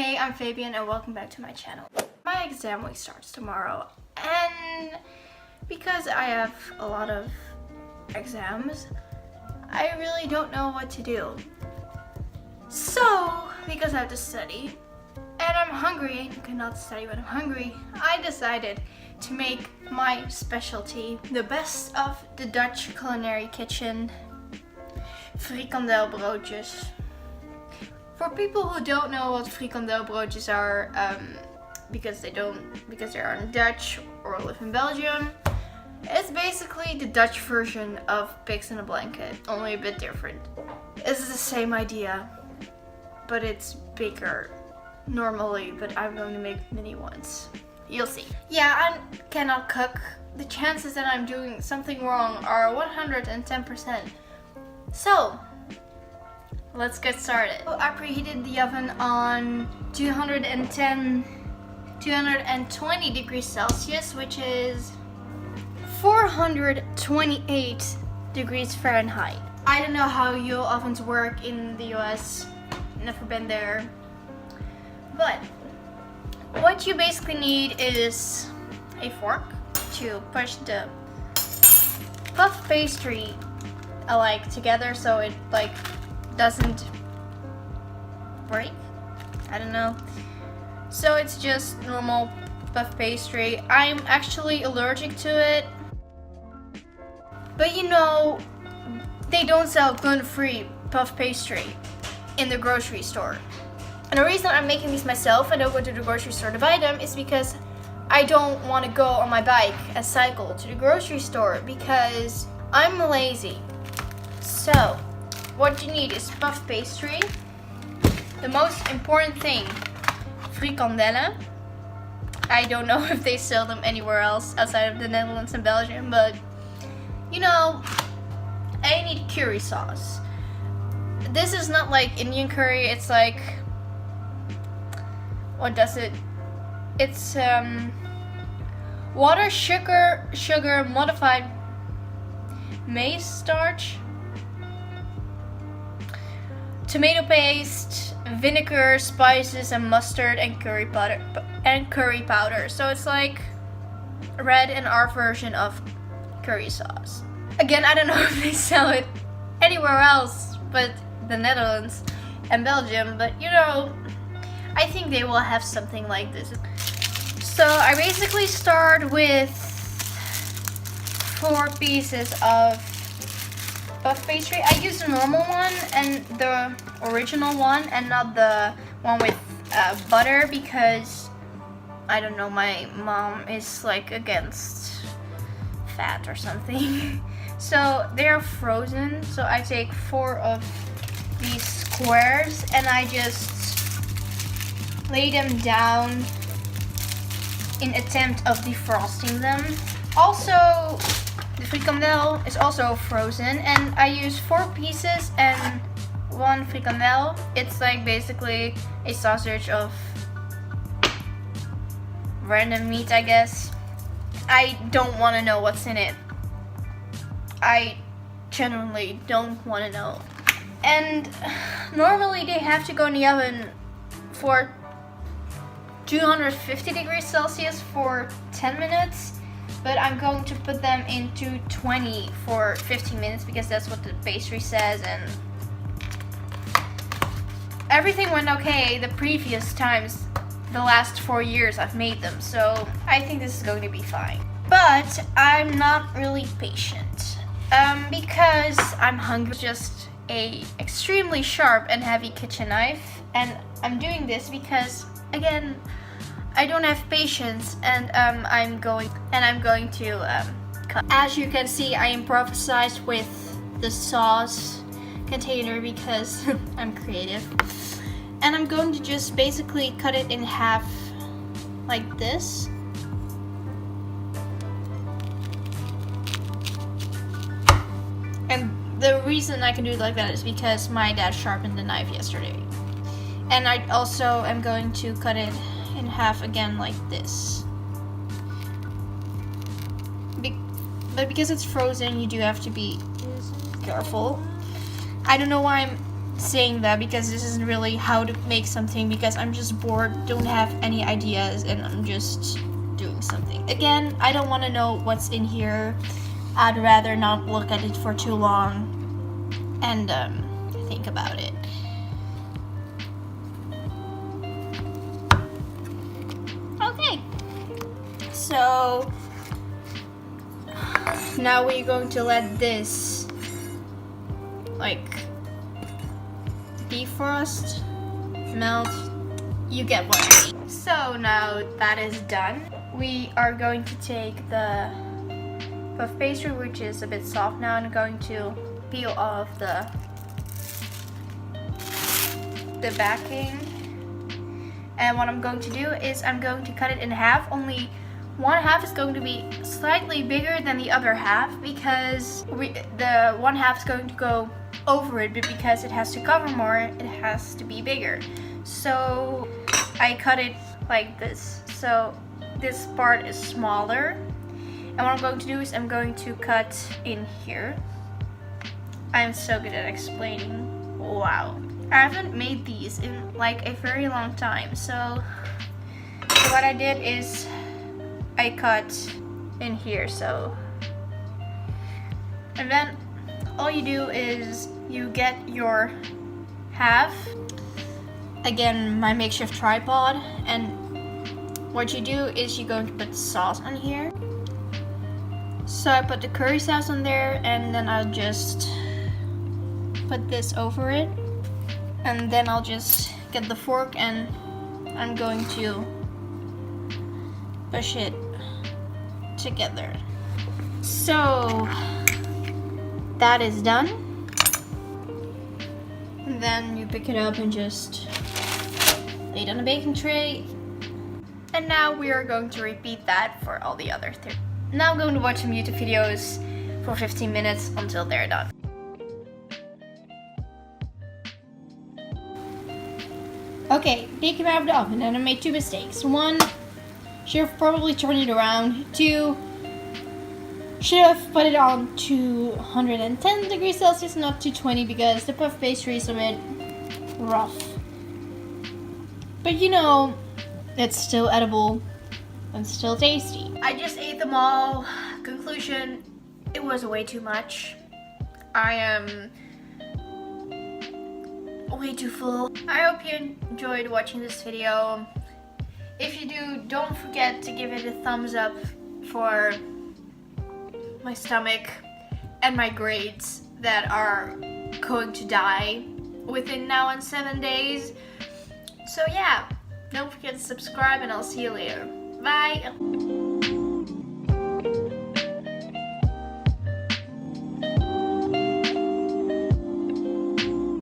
Hey, I'm Fabian and welcome back to my channel. My exam week starts tomorrow and because I have a lot of exams, I really don't know what to do. So, because I have to study and I'm hungry, I cannot study when I'm hungry, I decided to make my specialty, the best of the Dutch culinary kitchen, frikandelbroodjes. For people who don't know what frikandelbroodjes are, because they are in Dutch or live in Belgium, it's basically the Dutch version of pigs in a blanket, only a bit different. It's the same idea, but it's bigger normally, but I'm going to make mini ones. You'll see. Yeah, I cannot cook. The chances that I'm doing something wrong are 110%. So, let's get started. I preheated the oven on 220 degrees Celsius, which is 428 degrees Fahrenheit. I don't know how your ovens work in the US, never been there. But what you basically need is a fork to push the puff pastry together so it doesn't break. I don't know. So it's just normal puff pastry. I'm actually allergic to it. But you know, they don't sell gluten-free puff pastry in the grocery store. And the reason I'm making these myself and don't go to the grocery store to buy them is because I don't want to go on my bike and cycle to the grocery store because I'm lazy. So, what you need is puff pastry. The most important thing, frikandellen. I don't know if they sell them anywhere else outside of the Netherlands and Belgium, but you know, I need curry sauce. This is not like Indian curry, it's like, what does it? It's water, sugar, modified maize starch, tomato paste, vinegar, spices, and mustard, and curry powder. So it's like red and our version of curry sauce. Again, I don't know if they sell it anywhere else but the Netherlands and Belgium, but you know, I think they will have something like this. So I basically start with 4 pieces of puff pastry. I use the normal one and the original one and not the one with butter because I don't know, my mom is like against fat or something. So they are frozen, so I take 4 of these squares and I just lay them down in attempt of defrosting them. Also, the frikandel is also frozen and I use 4 pieces and 1 frikandel. It's like basically a sausage of random meat, I guess. I don't want to know what's in it. I genuinely don't want to know. And normally they have to go in the oven for 250 degrees Celsius for 10 minutes. But I'm going to put them into 220 for 15 minutes because that's what the pastry says, and everything went okay the previous times, the last 4 years I've made them, so I think this is going to be fine. But I'm not really patient because I'm hungry. Just a extremely sharp and heavy kitchen knife, and I'm doing this because again, I don't have patience, and I'm going to cut. As you can see, I improvised with the sauce container because I'm creative. And I'm going to just basically cut it in half like this. And the reason I can do it like that is because my dad sharpened the knife yesterday. And I also am going to cut it in half again like this. But because it's frozen, you do have to be careful. I don't know why I'm saying that because this isn't really how to make something, because I'm just bored, don't have any ideas, and I'm just doing something. Again, I don't want to know what's in here. I'd rather not look at it for too long and think about it. Okay, so now we're going to let this like defrost, melt, you get what I mean. So now that is done, we are going to take the puff pastry, which is a bit soft now, and I'm going to peel off the backing. And what I'm going to do is I'm going to cut it in half. Only one half is going to be slightly bigger than the other half, because the one half is going to go over it, but because it has to cover more, it has to be bigger. So I cut it like this. So this part is smaller. And what I'm going to do is I'm going to cut in here. I'm so good at explaining. Wow. I haven't made these in like a very long time. So what I did is I cut in here. So, and then all you do is you get your half, again my makeshift tripod, and what you do is you're going to put sauce on here. So I put the curry sauce on there, and then I'll just put this over it, and then I'll just get the fork and I'm going to push it together. So that is done. And then you pick it up and just lay it on a baking tray. And now we are going to repeat that for all the other three. Now I'm going to watch some YouTube videos for 15 minutes until they're done. Okay, take it out of the oven, and I made two mistakes. One, should have probably turned it around. Two, should have put it on 210 degrees Celsius, not 220, because the puff pastry is a bit rough. But you know, it's still edible and still tasty. I just ate them all. Conclusion, it was way too much. I am way too full. I hope you enjoyed watching this video. If you do, don't forget to give it a thumbs up for my stomach and my grades that are going to die within now and 7 days. So yeah, don't forget to subscribe, and I'll see you later. Bye!